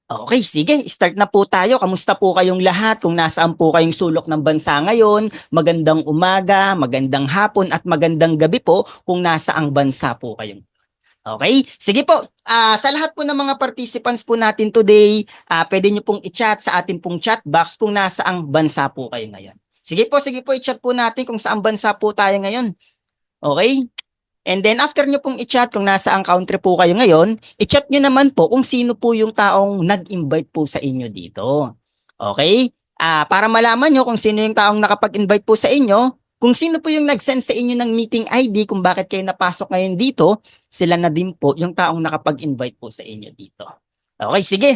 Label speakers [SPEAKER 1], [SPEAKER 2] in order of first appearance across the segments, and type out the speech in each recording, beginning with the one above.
[SPEAKER 1] Okay, sige, start na po tayo. Kamusta po kayong lahat? Kung nasaan po kayong sulok ng bansa ngayon, magandang umaga, magandang hapon at magandang gabi po kung nasaang bansa po kayong. Okay, sige po. Sa lahat po ng mga participants po natin today, pwede nyo pong i-chat sa ating pong chat box kung nasaang bansa po kayo ngayon. Sige po, i-chat po natin kung saan bansa po tayo ngayon. Okay? And then after nyo pong i-chat kung nasa ang country po kayo ngayon, i-chat nyo naman po kung sino po yung taong nag-invite po sa inyo dito. Okay? Para malaman nyo kung sino yung taong nakapag-invite po sa inyo, kung sino po yung nag-send sa inyo ng meeting ID kung bakit kayo napasok ngayon dito, sila na din po yung taong nakapag-invite po sa inyo dito. Okay, sige.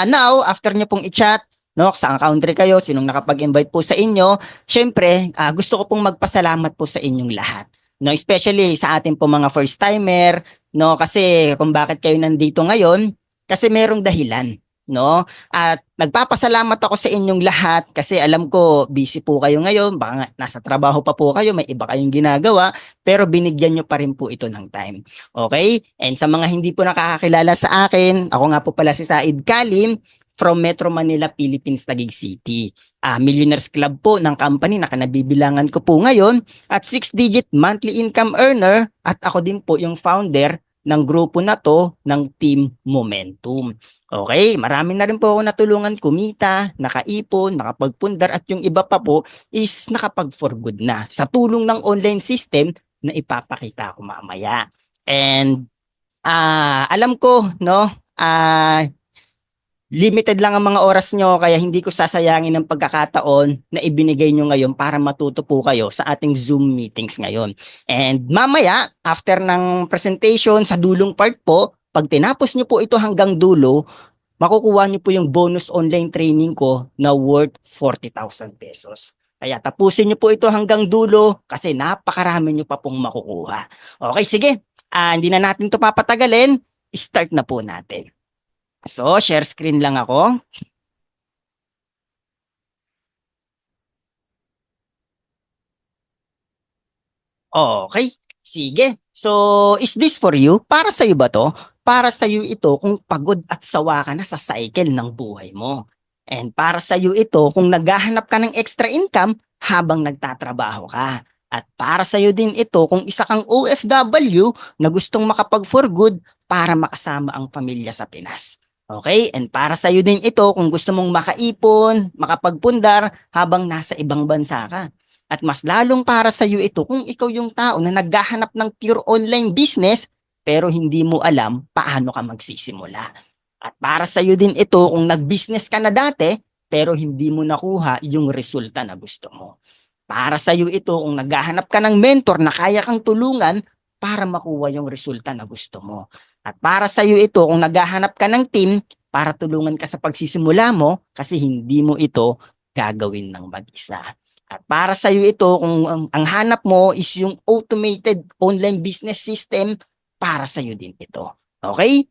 [SPEAKER 1] Now, after nyo pong i-chat, no, sa country kayo, sinong nakapag-invite po sa inyo, syempre, gusto ko pong magpasalamat po sa inyong lahat. No, especially sa ating po mga first timer, no, kasi kung bakit kayo nandito ngayon, kasi merong dahilan, no? At nagpapasalamat ako sa inyong lahat kasi alam ko busy po kayo ngayon, baka nga nasa trabaho pa po kayo, may iba kayong ginagawa, pero binigyan nyo pa rin po ito ng time. Okay? And sa mga hindi po nakakakilala sa akin, ako nga po pala si Said Kalim from Metro Manila, Philippines, Taguig City. Millionaires Club po ng company na kanabibilangan ko po ngayon at 6-digit monthly income earner at ako din po yung founder ng grupo na to ng Team Momentum. Okay, marami na rin po ako natulungan kumita, nakaipon, nakapagpundar at yung iba pa po is nakapag for good na sa tulong ng online system na ipapakita ko mamaya. And alam ko, no, limited lang ang mga oras nyo kaya hindi ko sasayangin ang pagkakataon na ibinigay nyo ngayon para matuto po kayo sa ating Zoom meetings ngayon. And mamaya, after ng presentation sa dulong part po, pag tinapos nyo po ito hanggang dulo, makukuha nyo po yung bonus online training ko na worth 40,000 pesos. Kaya tapusin nyo po ito hanggang dulo kasi napakarami nyo pa pong makukuha. Okay, sige. Hindi na natin ito papatagalin. Start na po natin. So, share screen lang ako. Okay, sige. So, is this for you? Para sa iyo ba to? Para sa iyo ito kung pagod at sawa ka na sa cycle ng buhay mo. And para sa iyo ito kung naghahanap ka ng extra income habang nagtatrabaho ka. At para sa iyo din ito kung isa kang OFW na gustong makapag for good para makasama ang pamilya sa Pinas. Okay? And para sa iyo din ito kung gusto mong makaipon, makapagpundar habang nasa ibang bansa ka. At mas lalong para sa iyo ito kung ikaw yung tao na naghahanap ng pure online business pero hindi mo alam paano ka magsisimula. At para sa iyo din ito kung nag-business ka na dati pero hindi mo nakuha yung resulta na gusto mo. Para sa iyo ito kung naghahanap ka ng mentor na kaya kang tulungan para makuha yung resulta na gusto mo. At para sa iyo ito kung naghahanap ka ng team para tulungan ka sa pagsisimula mo kasi hindi mo ito gagawin ng mag-isa. At para sa iyo ito kung ang hanap mo is yung automated online business system, para sa iyo din ito. Okay?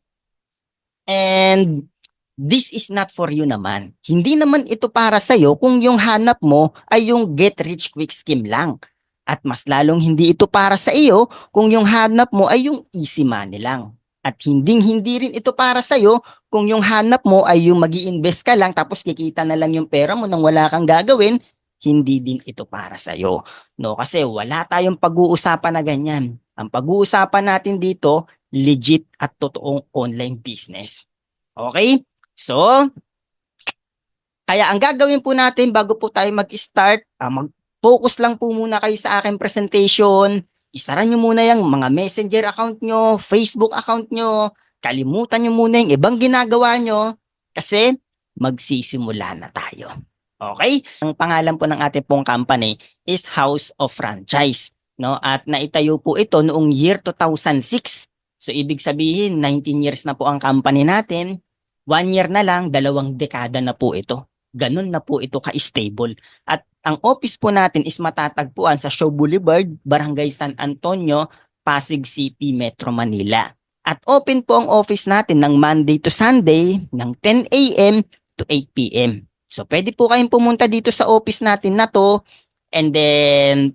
[SPEAKER 1] And this is not for you naman. Hindi naman ito para sa iyo kung yung hanap mo ay yung get rich quick scheme lang. At mas lalong hindi ito para sa iyo kung yung hanap mo ay yung easy money lang. At hindi rin ito para sa iyo kung yung hanap mo ay yung magi-invest ka lang tapos kikita na lang yung pera mo nang wala kang gagawin, hindi din ito para sa iyo. No, kasi wala tayong pag-uusapan na ganyan. Ang pag-uusapan natin dito, legit at totoong online business. Okay? So, kaya ang gagawin po natin bago po tayo mag-start, mag-focus lang po muna kayo sa aking presentation. Isara nyo muna yung mga messenger account nyo, Facebook account nyo, kalimutan nyo muna yung ibang ginagawa nyo kasi magsisimula na tayo. Okay? Ang pangalan po ng ating pong company is House of Franchise. No? At naitayo po ito noong year 2006. So ibig sabihin, 19 years na po ang company natin. 1 year na lang, 2 dekada na po ito. Ganun na po ito ka-stable. At ang office po natin is matatagpuan sa Shaw Boulevard, Barangay San Antonio, Pasig City, Metro Manila. At open po ang office natin ng Monday to Sunday ng 10 a.m. to 8 p.m. So pwede po kayong pumunta dito sa office natin na to and then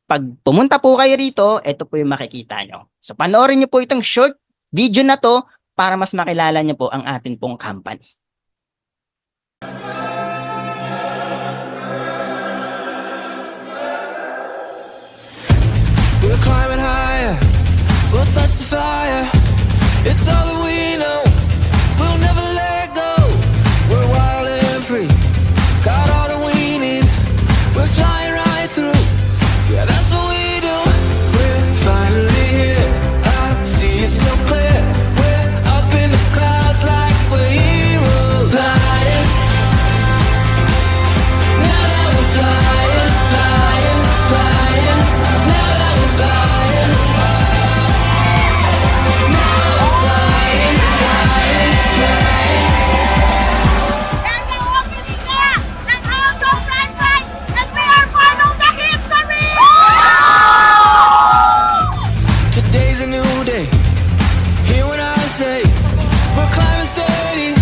[SPEAKER 1] pag pumunta po kayo rito, ito po yung makikita nyo. So panoorin nyo po itong short video na to para mas makilala niyo po ang atin pong company.
[SPEAKER 2] We're climbing higher, we'll touch the fire. It's all that we know, we'll never let go. We're wild and free, got all that we need. We're flying right through, yeah, that's what we do. We're finally here, I see it so clear. We're up in the clouds like we're heroes. Flying, now that we're flying, flying, flying. Now that we're flying, now we're flying, flying, flying.
[SPEAKER 3] And the opening na ng House of Franchise, and we are part of the history!
[SPEAKER 2] Today's a new day. Hear what I say. We're climbing steady.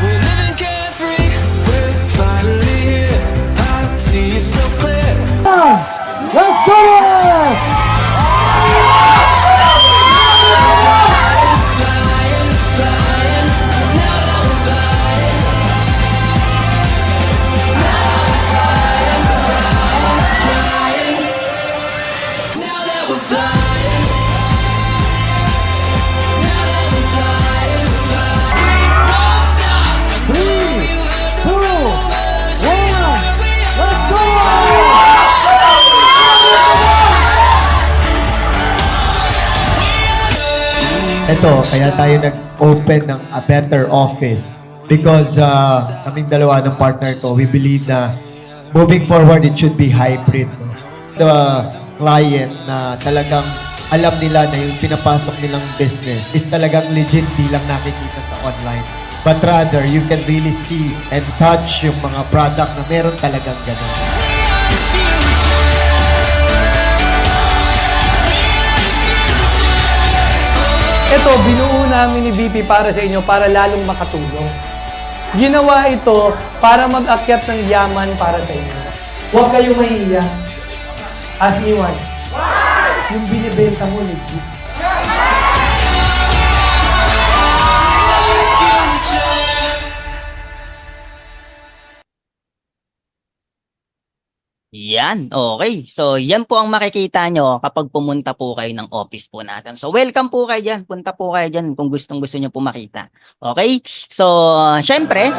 [SPEAKER 2] We're living carefree. We're finally here. I see it so clear. Flying, flying. Now that we're flying. Now we're flying, flying, flying. Now that we're flying. Now that we're flying, flying. Won't stop. I know you heard the rumors. We are, let's go!
[SPEAKER 4] Ito, kaya tayo nag-open ng a better office because kaming dalawa ng partner ko, we believe na moving forward, it should be hybrid. No? The client na talagang alam nila na yung pinapasok nilang business is talagang legit, di lang nakikita sa online. But rather, you can really see and touch yung mga product na meron talagang ganun.
[SPEAKER 5] Ito, binuo namin ni VP para sa inyo para lalong makatulong. Ginawa ito para mag-akyat ng yaman para sa inyo. Huwag kayong mahihiya. Ask me one. Yung binibenta mo, legit.
[SPEAKER 1] Yan, okay. So, yan po ang makikita nyo kapag pumunta po kayo ng office po natin. So, welcome po kayo dyan. Punta po kayo dyan kung gustong-gusto nyo po makita. Okay? So, syempre,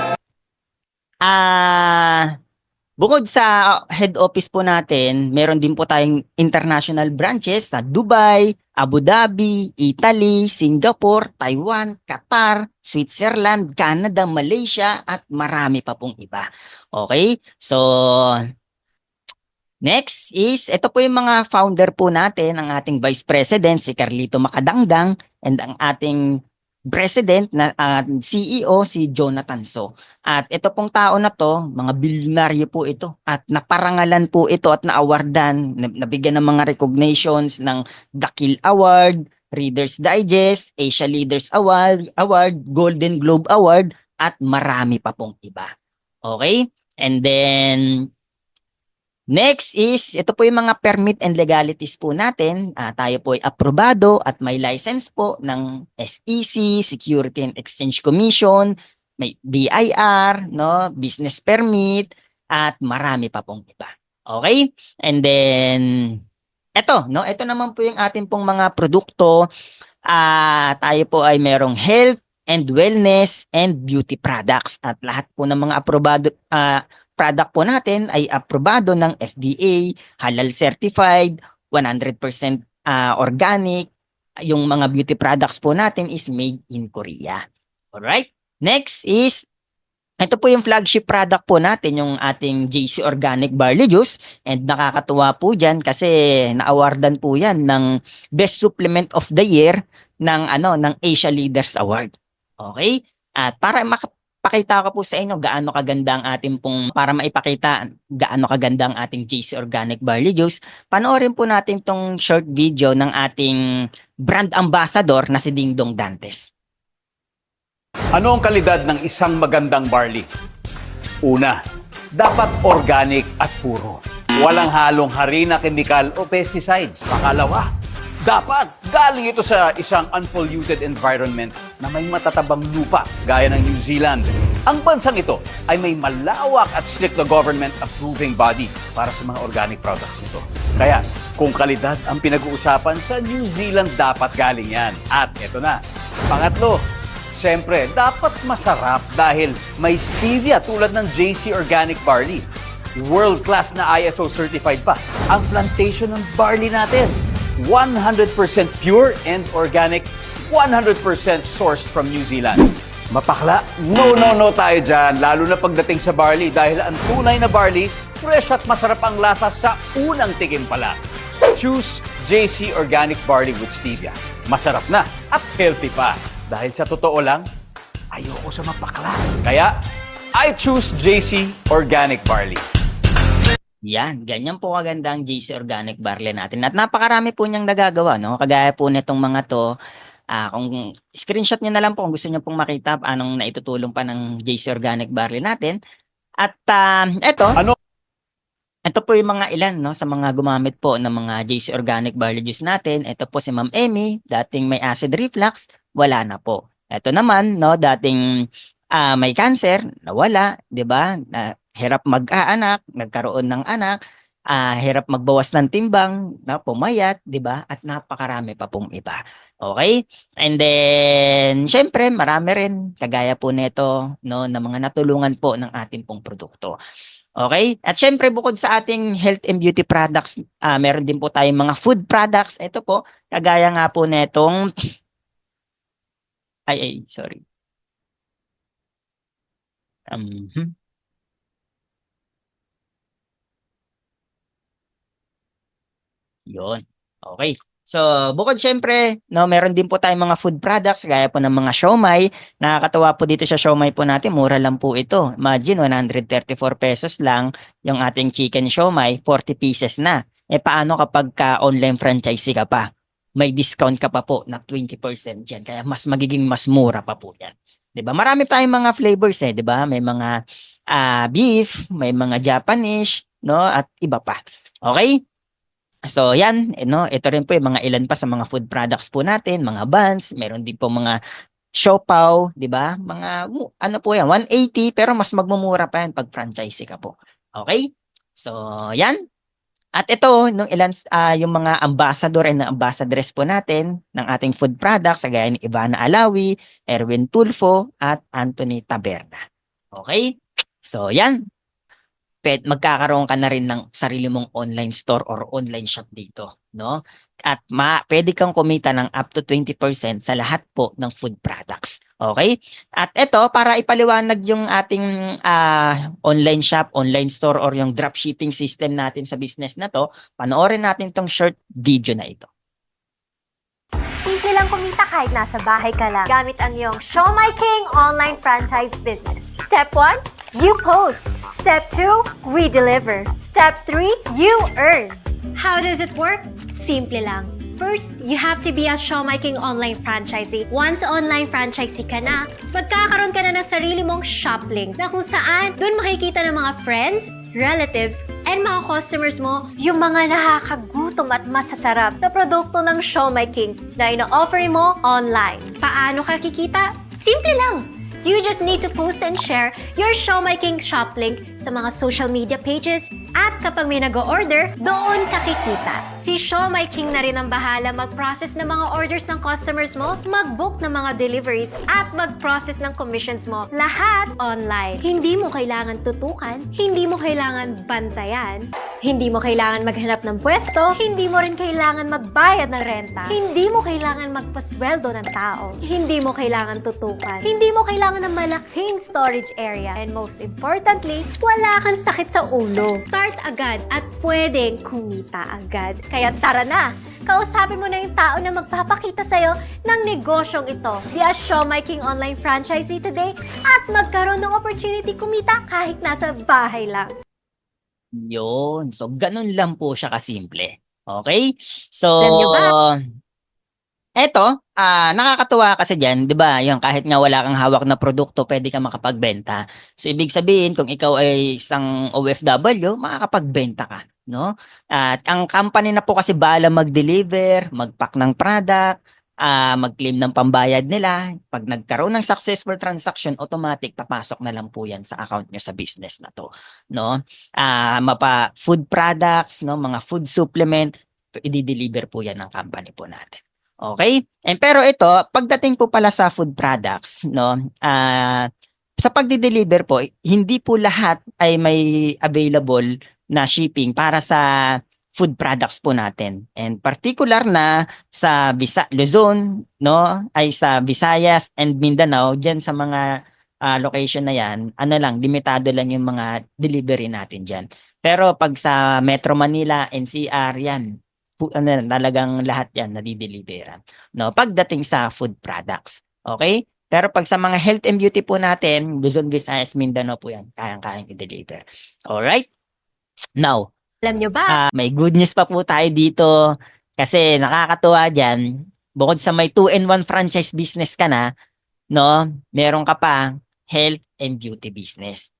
[SPEAKER 1] bukod sa head office po natin, meron din po tayong international branches sa Dubai, Abu Dhabi, Italy, Singapore, Taiwan, Qatar, Switzerland, Canada, Malaysia, at marami pa pong iba. Okay? So, next is, ito po yung mga founder po natin, ang ating Vice President, si Carlito Macadangdang, and ang ating President na CEO, si Jonathan So. At ito pong tao na to, mga bilyonaryo po ito, at naparangalan po ito at na-awardan, nabigyan ng mga recognitions ng Dakil Award, Reader's Digest, Asia Leaders Award, Golden Globe Award, at marami pa pong iba. Okay? And then, next is, ito po yung mga permit and legalities po natin. Tayo po ay aprobado at may license po ng SEC, Security and Exchange Commission, may BIR, no, business permit, at marami pa pong iba. Okay? And then, ito, no, ito naman po yung ating pong mga produkto. Tayo po ay merong health and wellness and beauty products. At lahat po ng mga aprobado, product po natin ay aprobado ng FDA, halal certified, 100% organic. Yung mga beauty products po natin is made in Korea. Alright? Next is, ito po yung flagship product po natin, yung ating JC Organic Barley Juice. And nakakatuwa po dyan kasi na-awardan po yan ng Best Supplement of the Year ng Asia Leaders Award. Okay? At para pakita ko po sa inyo gaano kaganda ang ating pong, para maipakita gaano kaganda ang ating JC Organic Barley Juice, panoorin po natin tong short video ng ating brand ambassador na si Dingdong Dantes.
[SPEAKER 6] Ano ang kalidad ng isang magandang barley? Una, dapat organic at puro. Walang halong harina, kemikal o pesticides. Pangalawa, Dapat galing ito sa isang unpolluted environment na may matatabang lupa gaya ng New Zealand. Ang bansang ito ay may malawak at strict na government approving body para sa mga organic products nito. Kaya kung kalidad ang pinag-uusapan, sa New Zealand dapat galing yan. At ito na, pangatlo, siyempre dapat masarap dahil may stevia tulad ng JC Organic Barley. World-class na ISO certified pa ang plantation ng barley natin. 100% pure and organic, 100% sourced from New Zealand. Mapakla? No tayo dyan, lalo na pagdating sa barley dahil ang tunay na barley, fresh at masarap ang lasa sa unang tingin pala. Choose JC Organic Barley with Stevia. Masarap na at healthy pa. Dahil sa totoo lang, ayoko sa mapakla. Kaya, I choose JC Organic Barley.
[SPEAKER 1] Yan, ganyan po kaganda ang JC Organic Barley natin. At napakarami po niyang nagagawa, no? Kagaya po nitong mga to, kung screenshot niyo na lang po kung gusto niyo pong makita anong naitutulong pa ng JC Organic Barley natin. At ito po yung mga ilan, no, sa mga gumamit po ng mga JC Organic Barley Juice natin. Ito po si Ma'am Emmy, dating may acid reflux, wala na po. Ito naman, no, dating may cancer, nawala, 'di ba? Hirap mag-aanak, nagkaroon ng anak, hirap magbawas ng timbang, na pumayat, 'di ba? At napakarami pa pong iba. Okay? And then syempre, marami rin kagaya po nito, no, na mga natulungan po ng ating pong produkto. Okay? At syempre bukod sa ating health and beauty products, meron din po tayong mga food products. Ito po, kagaya nga po netong sorry. Yun. Okay. So, bukod syempre, no, meron din po tayong mga food products gaya po ng mga siomai. Nakakatuwa po dito sa siomai po natin, mura lang po ito. Imagine 134 pesos lang yung ating chicken siomai, 40 pieces na. Paano kapag online franchisee ka pa? May discount ka pa po na 20% diyan. Kaya mas magiging mas mura pa po 'yan. 'Di ba? Marami tayong mga flavors 'di ba? May mga beef, may mga Japanese, no, at iba pa. Okay? So yan, no, ito rin po yung mga ilan pa sa mga food products po natin, mga buns, meron din po mga siopaw, 'di ba? Mga ano po yan, 180 pero mas magmumura pa yan pag franchisee ka po. Okay? So yan. At ito nung ilan yung mga ambassador and ambassadress po natin ng ating food products, gaya ni Ivana Alawi, Erwin Tulfo at Anthony Taberna. Okay? So yan. Magkakaroon ka na rin ng sarili mong online store or online shop dito, no? At pwede kang kumita ng up to 20% sa lahat po ng food products. Okay? At ito, para ipaliwanag yung ating online shop, online store, or yung dropshipping system natin sa business na to, panoorin natin tong short video na ito.
[SPEAKER 7] Simple lang kumita kahit nasa bahay ka lang gamit ang iyong Show My King online franchise business. Step 1, you post. Step 2, we deliver. Step 3, you earn.
[SPEAKER 8] How does it work? Simple lang. First, you have to be a Show My King online franchisee. Once online franchisee ka na, magkakaroon ka na ng sarili mong shop link na kung saan doon makikita ng mga friends, relatives, and mga customers mo yung mga nakakagutom at masasarap na produkto ng Show My King na ino-offer mo online. Paano ka kikita? Simple lang! You just need to post and share your Show My King shop link sa mga social media pages at kapag may nag-o-order, doon ka kikita. Si Show My King na rin ang bahala mag-process ng mga orders ng customers mo, mag-book ng mga deliveries at mag-process ng commissions mo. Lahat online. Hindi mo kailangan tutukan, hindi mo kailangan bantayan, hindi mo kailangan maghanap ng pwesto, hindi mo rin kailangan magbayad ng renta, hindi mo kailangan magpasweldo ng tao, hindi mo kailangan tutukan, hindi mo kailangan ng malaking storage area, and most importantly, wala kang sakit sa ulo. Start agad at pwedeng kumita agad. Kaya tara na! Kausapin mo na yung tao na magpapakita sa'yo ng negosyong ito via Show My King online franchisee today at magkaroon ng opportunity kumita kahit nasa bahay lang.
[SPEAKER 1] Yun. So, ganun lang po siya kasimple. Okay? So,
[SPEAKER 8] Alam nyo ba?
[SPEAKER 1] eto, nakakatuwa kasi diyan, 'di ba? Yung kahit nga wala kang hawak na produkto, pwede kang makapagbenta. So ibig sabihin kung ikaw ay isang OFW, makakapagbenta ka, no? At ang company na po kasi bahala mag-deliver, mag-pack ng product, mag-claim ng pambayad nila. Pag nagkaroon ng successful transaction, automatic papasok na lang po 'yan sa account niyo sa business na 'to, no? Food products, no, mga food supplement, i-deliver po 'yan ng company po natin. Okay? Pero ito, pagdating po pala sa food products, no, sa pagde-deliver po, hindi po lahat ay may available na shipping para sa food products po natin. And particular na sa Luzon, no, ay sa Visayas and Mindanao, diyan sa mga location na yan, ano lang, limitado lang yung mga delivery natin diyan. Pero pag sa Metro Manila, NCR, yan, talagang lahat yan nadideliveran, no, pagdating sa food products. Okay? Pero pag sa mga health and beauty po natin, Luzon, Visayas, Mindanao po yan, kayang-kayang i-deliver. Alright? Now,
[SPEAKER 8] Alam nyo ba?
[SPEAKER 1] may good news pa po tayo dito kasi nakakatuwa dyan. Bukod sa may 2-in-1 franchise business ka na, no, meron ka pa health and beauty business.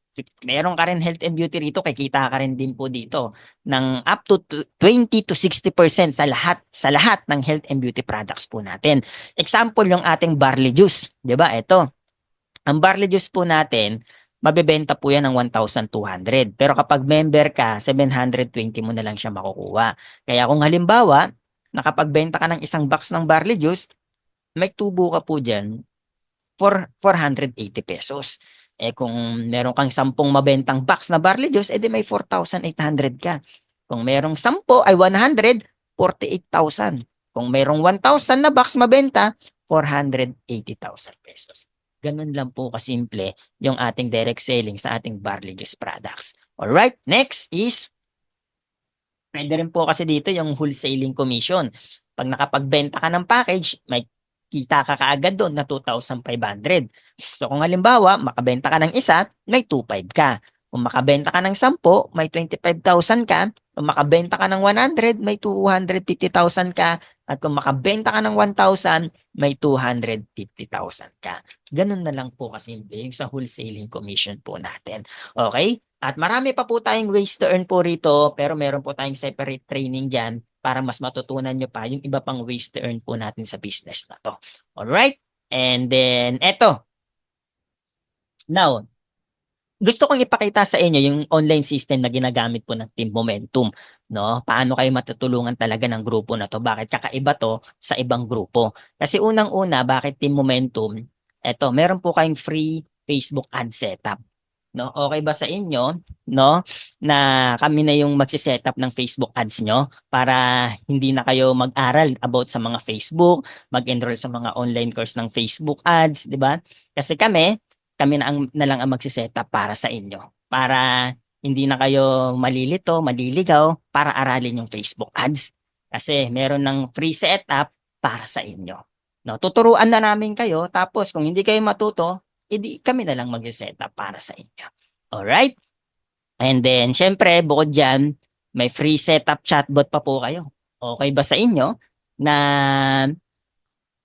[SPEAKER 1] Meron ka rin health and beauty rito, kikita ka rin din po dito ng up to 20 to 60% sa lahat ng health and beauty products po natin. Example yung ating barley juice, 'di ba? Ito. Ang barley juice po natin, mabebenta po yan ng 1,200. Pero kapag member ka, 720 mo na lang siya makukuha. Kaya kung halimbawa, nakapagbenta ka ng isang box ng barley juice, may tubo ka po dyan for 480 pesos. Kung meron kang 10 mabentang box na barley juice, edi may 4,800 ka. Kung merong 10 ay 100, 48,000. Kung merong 1,000 na box mabenta, 480,000 pesos. Ganun lang po kasimple yung ating direct selling sa ating barley juice products. Alright, next is, pwede rin po kasi dito yung wholesaling commission. Pag nakapagbenta ka ng package, may kita ka kaagad doon na 2,500. So kung halimbawa, makabenta ka ng isa, may 2,500 ka. Kung makabenta ka ng 10, may 25,000 ka. Kung makabenta ka ng 100, may 250,000 ka. At kung makabenta ka ng 1,000, may 250,000 ka. Ganun na lang po kasimple yung sa wholesaling commission po natin. Okay? At marami pa po tayong ways to earn po rito, pero meron po tayong separate training dyan para mas matutunan nyo pa yung iba pang ways to earn po natin sa business na to. Alright? And then, eto. Now, gusto kong ipakita sa inyo yung online system na ginagamit po ng Team Momentum, no? Paano kayo matutulungan talaga ng grupo na to? Bakit kakaiba to sa ibang grupo? Kasi unang-una, bakit Team Momentum? Eto, meron po kayong free Facebook ad setup. No? Okay ba sa inyo, no, na kami na yung magse-setup ng Facebook ads nyo para hindi na kayo mag-aral about sa mga Facebook, mag-enroll sa mga online course ng Facebook ads, di ba? Kasi kami na lang ang magse-setup para sa inyo. Para hindi na kayo malilito, maliligaw para aralin yung Facebook ads. Kasi meron ng free setup para sa inyo. No, tuturuan na namin kayo, tapos kung hindi kayo matuto, edi kami na lang mag-setup para sa inyo. Alright? And then, syempre, bukod dyan, may free setup chatbot pa po kayo. Okay ba sa inyo na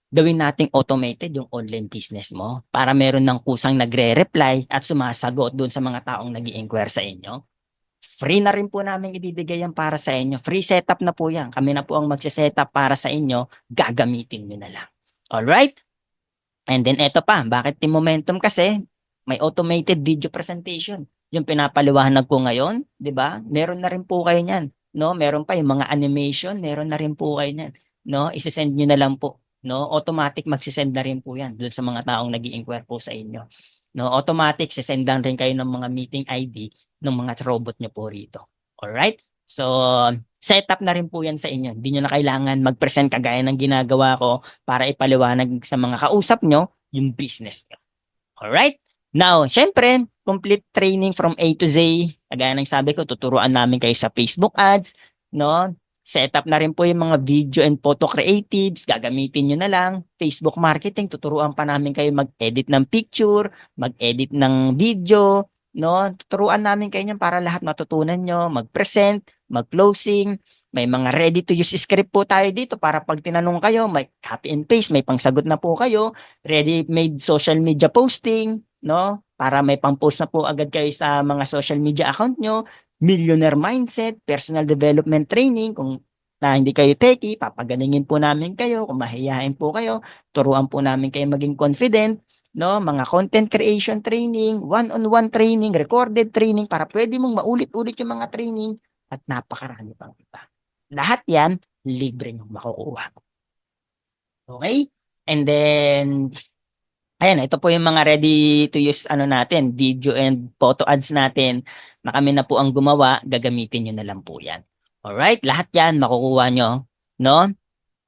[SPEAKER 1] gawin nating automated yung online business mo para meron ng kusang nagre-reply at sumasagot doon sa mga taong nag-i-inquire sa inyo? Free na rin po namin ibibigay yan para sa inyo. Free setup na po yan. Kami na po ang magse-setup para sa inyo. Gagamitin nyo na lang. Alright? And then eto pa, bakit Team Momentum? Kasi may automated video presentation. Yung pinapaliwanag ko ngayon, 'di ba? Meron na rin po kayo niyan, no? Meron pa yung mga animation, meron na rin po kayo niyan, no? I-send niyo na lang po, no? Automatic magse-send na rin po 'yan doon sa mga taong nag-i-inquire po sa inyo. No, automatic sesendan rin kayo ng mga meeting ID ng mga robot niyo po rito. All right? So, setup na rin po 'yan sa inyo. Hindi niyo na kailangan mag-present kagaya ng ginagawa ko para ipaliwanag sa mga kausap niyo yung business niyo. All right? Now, syempre, complete training from A to Z. Kagaya ng sabi ko, tuturuan namin kayo sa Facebook ads, no? Setup na rin po yung mga video and photo creatives, gagamitin nyo na lang. Facebook marketing, tuturuan pa namin kayo mag-edit ng picture, mag-edit ng video, no? Tuturuan namin kayo yan para lahat matutunan nyo, mag-present, mag-closing, May mga ready to use script po tayo dito para pag tinanong kayo, may copy and paste, may pangsagot na po kayo, ready made social media posting, no? Para may pang-post na po agad kayo sa mga social media account nyo, millionaire mindset, personal development training, kung na hindi kayo techie, papagalingin po namin kayo, kung mahihain po kayo, turuan po namin kayo maging confident, no? Mga content creation training, one-on-one training, recorded training, para pwede mong maulit-ulit yung mga training at napakarami pang iba. Lahat yan, libre nyo makukuha. Okay? And then, ayan, ito po yung mga ready to use natin, video and photo ads natin na kami na po ang gumawa, gagamitin nyo na lang po yan. Alright? Lahat yan makukuha nyo, no?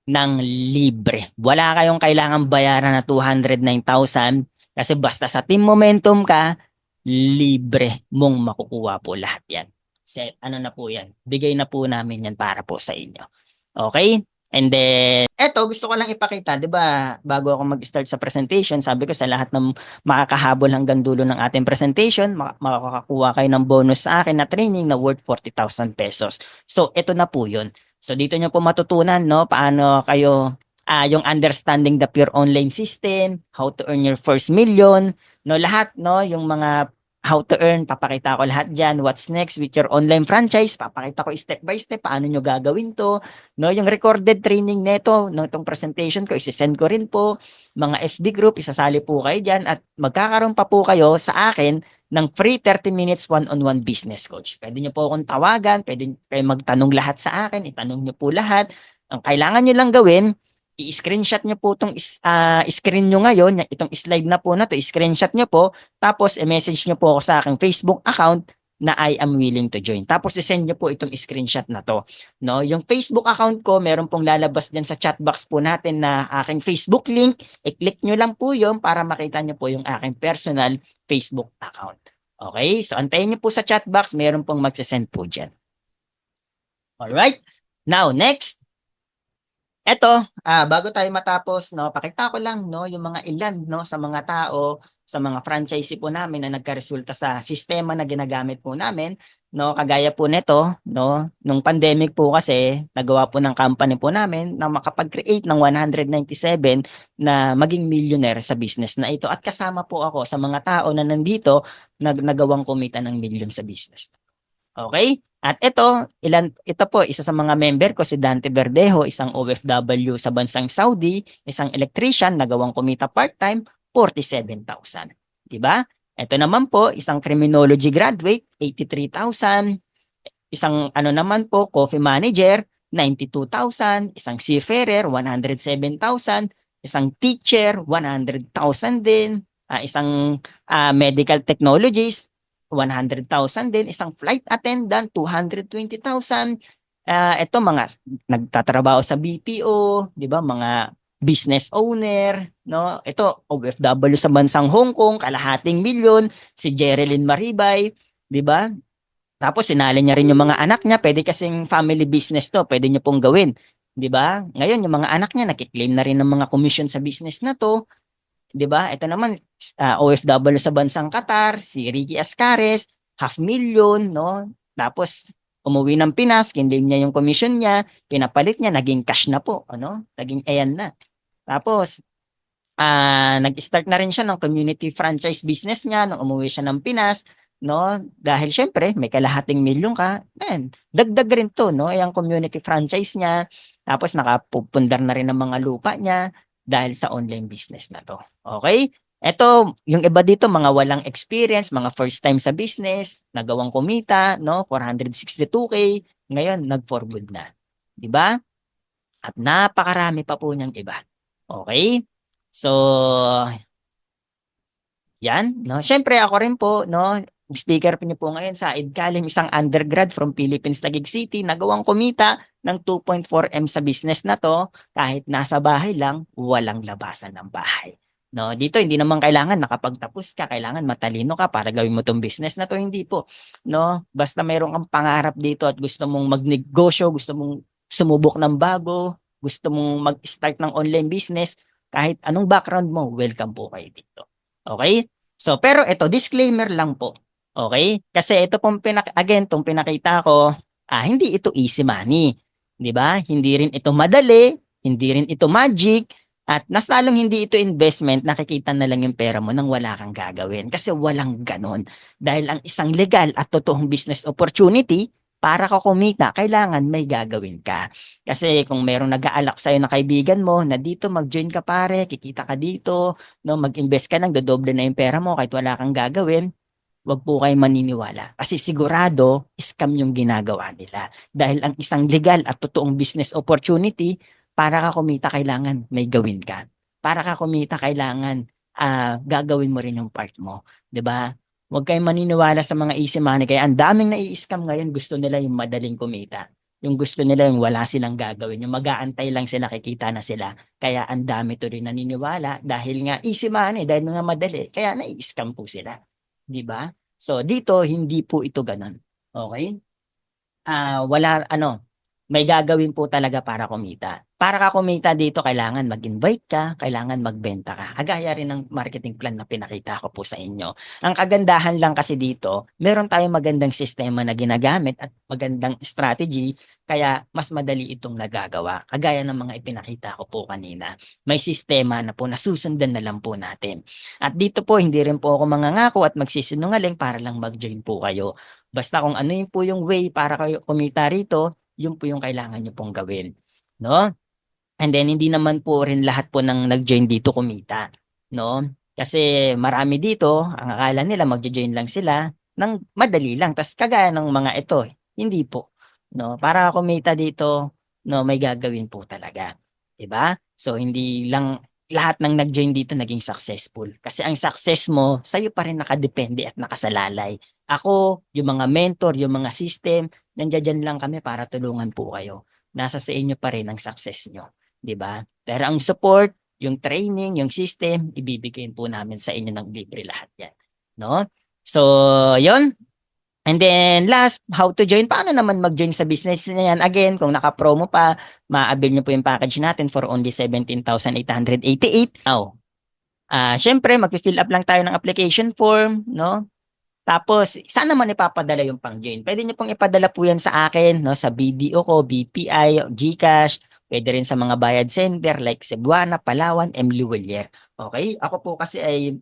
[SPEAKER 1] Ng libre. Wala kayong kailangang bayaran na 209,000 kasi basta sa Team Momentum ka, libre mong makukuha po lahat yan. Set, na po yan. Bigay na po namin yan para po sa inyo. Okay? And then, eto, gusto ko lang ipakita, di ba, bago ako mag-start sa presentation, sabi ko sa lahat ng makakahabol hanggang dulo ng ating presentation, makakakuha kayo ng bonus sa akin na training na worth 40,000 pesos. So, ito na po yun. So, dito nyo po matutunan, no, paano kayo, yung understanding the pure online system, how to earn your first million, no, lahat, no, yung mga how to earn, papakita ko lahat dyan. What's next with your online franchise? Papakita ko step by step paano nyo gagawin to. No, yung recorded training neto, no, itong presentation ko, isisend ko rin po. Mga FB group, isasali po kayo dyan at magkakaroon pa po kayo sa akin ng free 30 minutes one-on-one business coach. Pwede nyo po akong tawagan, pwede kayo magtanong lahat sa akin, itanong nyo po lahat. Ang kailangan nyo lang gawin, i-screenshot nyo po itong screen nyo ngayon, itong slide na po na to, i-screenshot nyo po, tapos i-message nyo po ako sa aking Facebook account na I am willing to join. Tapos i-send nyo po itong screenshot na to. No? Yung Facebook account ko, meron pong lalabas dyan sa chat box po natin na aking Facebook link. I-click nyo lang po yun para makita nyo po yung aking personal Facebook account. Okay? So, antayin nyo po sa chat box, meron pong magsisend po dyan. Alright? Now, next. Eto, bago tayo matapos, no, pakita ko lang, no, yung mga ilan, no, sa mga tao, sa mga franchisee po namin na nagkaresulta sa sistema na ginagamit po namin, no, kagaya po nito, no, nung pandemic po kasi, nagawa po ng company po namin na makapag-create ng 197 na maging millionaire sa business na ito. At kasama po ako sa mga tao na nandito nagawang kumita ng million sa business. Okay? At ito po, isa sa mga member ko, si Dante Verdejo, isang OFW sa bansang Saudi, isang electrician, nagawang kumita part-time, 47,000. Diba? Ito naman po, isang criminology graduate, 83,000. Isang naman po, coffee manager, 92,000. Isang seafarer, 107,000. Isang teacher, 100,000 din. Isang medical technologist, 100,000 din. Isang flight attendant, 220,000. Ito mga nagtatrabaho sa BPO, 'di ba? Mga business owner, no? Ito OFW sa bansang Hong Kong, kalahating milyon, si Jerilyn Maribay, 'di ba? Tapos sinali niya rin yung mga anak niya, pwede kasing family business 'to, pwede niyo pong gawin, 'di ba? Ngayon yung mga anak niya nakiklaim na rin ng mga commission sa business na 'to. 'Di ba? Ito naman OFW sa bansang Qatar, si Ricky Ascares, 500,000, no? Tapos umuwi ng Pinas, kinlaim niya yung commission niya, pinapalit niya, naging cash na po, Naging ayan na. Tapos nag-start na rin siya ng community franchise business niya nung umuwi siya ng Pinas, no? Dahil syempre, may kalahating milyon ka, dagdag rin to, no? Yung community franchise niya. Tapos nakapupundar na rin ng mga lupa niya dahil sa online business na to. Okay? Ito, yung iba dito, mga walang experience, mga first time sa business, nagawang kumita, no? 462K, ngayon, nag-for good na. Diba? At napakarami pa po niyang iba. Okay? So, yan, no? Siyempre, ako rin po, no? Speaker po niyo po ngayon sa Idkalim, isang undergrad from Philippines, Taguig City, nagawang kumita ng 2.4M sa business na to, kahit nasa bahay lang, walang labasan ng bahay. No, dito hindi naman kailangan nakapagtapos ka, kailangan matalino ka para gawin mo tong business na to, hindi po. No, basta mayroon kang pangarap dito at gusto mong magnegosyo, gusto mong sumubok ng bago, gusto mong mag-start ng online business, kahit anong background mo, welcome po kayo dito. Okay? So, pero ito, disclaimer lang po. Okay? Kasi ito pong again, itong pinakita ko, hindi ito easy money. 'Di ba? Hindi rin ito madali, hindi rin ito magic, at mas lalong hindi ito investment, nakikita na lang yung pera mo nang wala kang gagawin. Kasi walang gano'n. Dahil ang isang legal at totoong business opportunity, para ka kumita, kailangan may gagawin ka. Kasi kung merong nag-aalok sa'yo na kaibigan mo na dito mag-join ka pare, kikita ka dito, no, mag-invest ka ng dodoble na yung pera mo kahit wala kang gagawin, wag po kayong maniniwala. Kasi sigurado, scam yung ginagawa nila. Dahil ang isang legal at totoong business opportunity, para ka kumita, kailangan may gawin ka. Para ka kumita, kailangan gagawin mo rin yung part mo. 'Di ba? Huwag kayong maniniwala sa mga easy money. Kaya ang daming nai-scam ngayon, gusto nila yung madaling kumita. Yung gusto nila yung wala silang gagawin. Yung mag-aantay lang sila, kikita na sila. Kaya ang dami to rin naniniwala dahil nga easy money, dahil nga madali. Kaya nai-scam po sila. 'Di ba? So dito hindi po ito gano'n. Okay? Wala ano, may gagawin po talaga para kumita. Para ka kumita dito, kailangan mag-invite ka, kailangan magbenta ka. Kagaya rin ng marketing plan na pinakita ko po sa inyo. Ang kagandahan lang kasi dito, meron tayong magandang sistema na ginagamit at magandang strategy, kaya mas madali itong nagagawa. Kagaya ng mga ipinakita ko po kanina. May sistema na po, nasusundan na lang po natin. At dito po, hindi rin po ako mangangako at magsisinungaling para lang mag-join po kayo. Basta kung ano yun po yung way para kayo kumita rito, yun po yung kailangan nyo pong gawin. No? And then, hindi naman po rin lahat po ng nag-join dito kumita. No? Kasi marami dito, ang akala nila magjo-join lang sila ng madali lang. Tas kagaya ng mga ito, hindi po. No? Para kumita dito, no, may gagawin po talaga. 'Di ba? So, hindi lang lahat ng nag-join dito naging successful. Kasi ang success mo, sa'yo pa rin nakadepende at nakasalalay. Ako, yung mga mentor, yung mga system, nandiyan lang kami para tulungan po kayo. Nasa sa inyo pa rin ang success nyo, 'di ba? Pero ang support, yung training, yung system, ibibigay po namin sa inyo ng libre lahat 'yan, no? So, 'yon. And then last, how to join. Paano naman mag-join sa business na 'yan? Again, kung naka-promo pa, ma-avail nyo po yung package natin for only 17,888. Syempre, mag-fill up lang tayo ng application form, no? Tapos, saan naman ipapadala yung pang-join? Pwede nyo pong ipadala po yan sa akin, no? Sa BDO ko, BPI, GCash, pwede rin sa mga bayad center like Cebuana, Palawan, M. Luwelier. Okay? Ako po kasi ay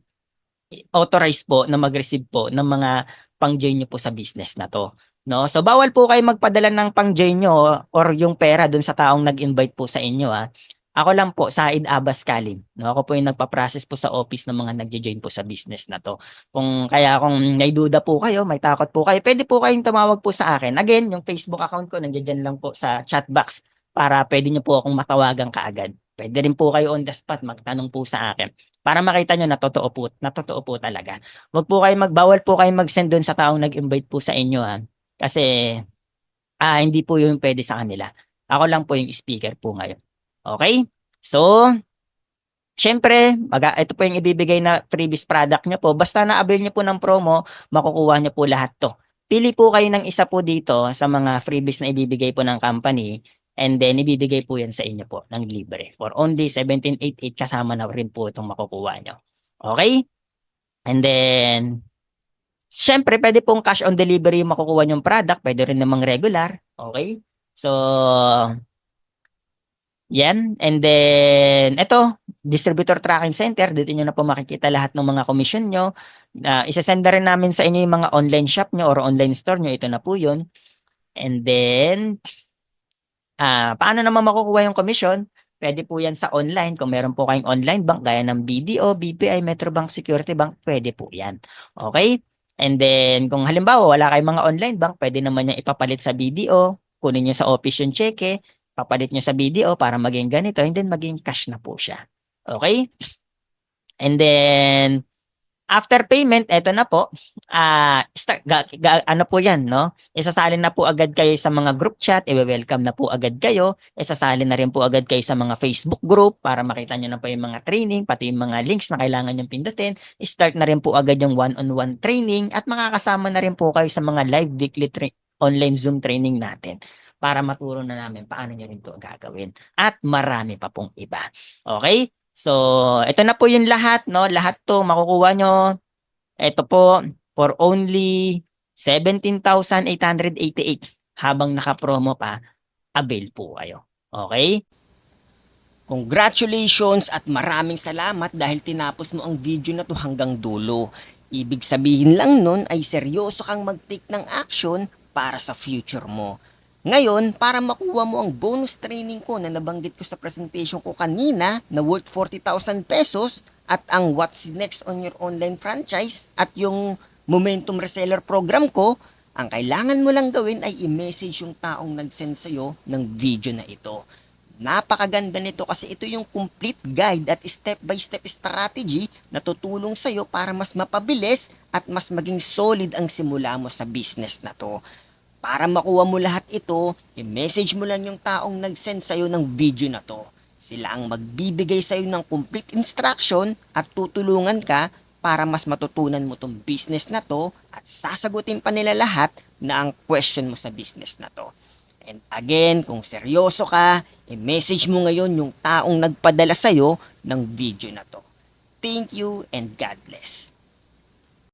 [SPEAKER 1] authorized po na mag-receive po ng mga pang-join nyo po sa business na to. No? So, bawal po kayo magpadala ng pang-join nyo or yung pera dun sa taong nag-invite po sa inyo. Ako lang po, Said Abbas Kalim. No, ako po yung nagpa-process po sa office ng mga nagjo-join po sa business na to. Kung may duda po kayo, may takot po kayo, pwede po kayong tumawag po sa akin. Again, yung Facebook account ko, nandiyan lang po sa chat box para pwede nyo po akong matawagan kaagad. Pwede rin po kayo on the spot magtanong po sa akin para makita nyo na totoo po talaga. Bawal po kayo mag-send doon sa taong nag-invite po sa inyo kasi hindi po yung pwede sa kanila. Ako lang po yung speaker po ngayon. Okay? So, syempre, ito po yung ibibigay na freebies product nyo po. Basta na-avail nyo po ng promo, makukuha nyo po lahat to. Pili po kayo ng isa po dito sa mga freebies na ibibigay po ng company, and then ibibigay po yan sa inyo po ng libre. For only 1788, kasama na rin po itong makukuha nyo. Okay? And then, syempre, pwede pong cash on delivery yung makukuha nyong product. Pwede rin namang regular. Okay? So, yan. And then, ito, distributor tracking center. Dito nyo na po makikita lahat ng mga commission nyo. Isasend na rin namin sa inyo yung mga online shop nyo or online store nyo. Ito na po yun. And then, paano naman makukuha yung commission? Pwede po yan sa online. Kung meron po kayong online bank, gaya ng BDO, BPI, Metrobank, Security Bank, pwede po yan. Okay? And then, kung halimbawa, wala kayong mga online bank, pwede naman yung ipapalit sa BDO. Kunin nyo sa office yung cheque, papalit nyo sa BDO para maging ganito, and then maging cash na po siya. Okay? And then, after payment, eto na po, ano po yan, no? Isasalin na po agad kayo sa mga group chat, i-welcome na po agad kayo, isasalin na rin po agad kayo sa mga Facebook group para makita nyo na po yung mga training, pati yung mga links na kailangan nyo pindutin, start na rin po agad yung one-on-one training, at makakasama na rin po kayo sa mga live weekly online Zoom training natin para maturo na namin paano nyo rin ito gagawin. At marami pa pong iba. Okay? So, ito na po yung lahat, no? Lahat to makukuha nyo. Ito po, for only 17,888 habang naka-promo pa. avail po kayo. Okay? Congratulations at maraming salamat dahil tinapos mo ang video na to hanggang dulo. Ibig sabihin lang nun ay seryoso kang mag-take ng action para sa future mo. Ngayon, para makuha mo ang bonus training ko na nabanggit ko sa presentation ko kanina na worth 40,000 pesos at ang What's Next on Your Online Franchise at yung Momentum Reseller Program ko, ang kailangan mo lang gawin ay i-message yung taong nag-send sa'yo ng video na ito. Napakaganda nito kasi ito yung complete guide at step-by-step strategy na tutulong sa'yo para mas mapabilis at mas maging solid ang simula mo sa business na to. Para makuha mo lahat ito, i-message mo lang yung taong nag-send sa'yo ng video na to. Sila ang magbibigay sa'yo ng complete instruction at tutulungan ka para mas matutunan mo tong business na to at sasagutin pa nila lahat na ang question mo sa business na to. And again, kung seryoso ka, i-message mo ngayon yung taong nagpadala sa'yo ng video na to. Thank you and God bless.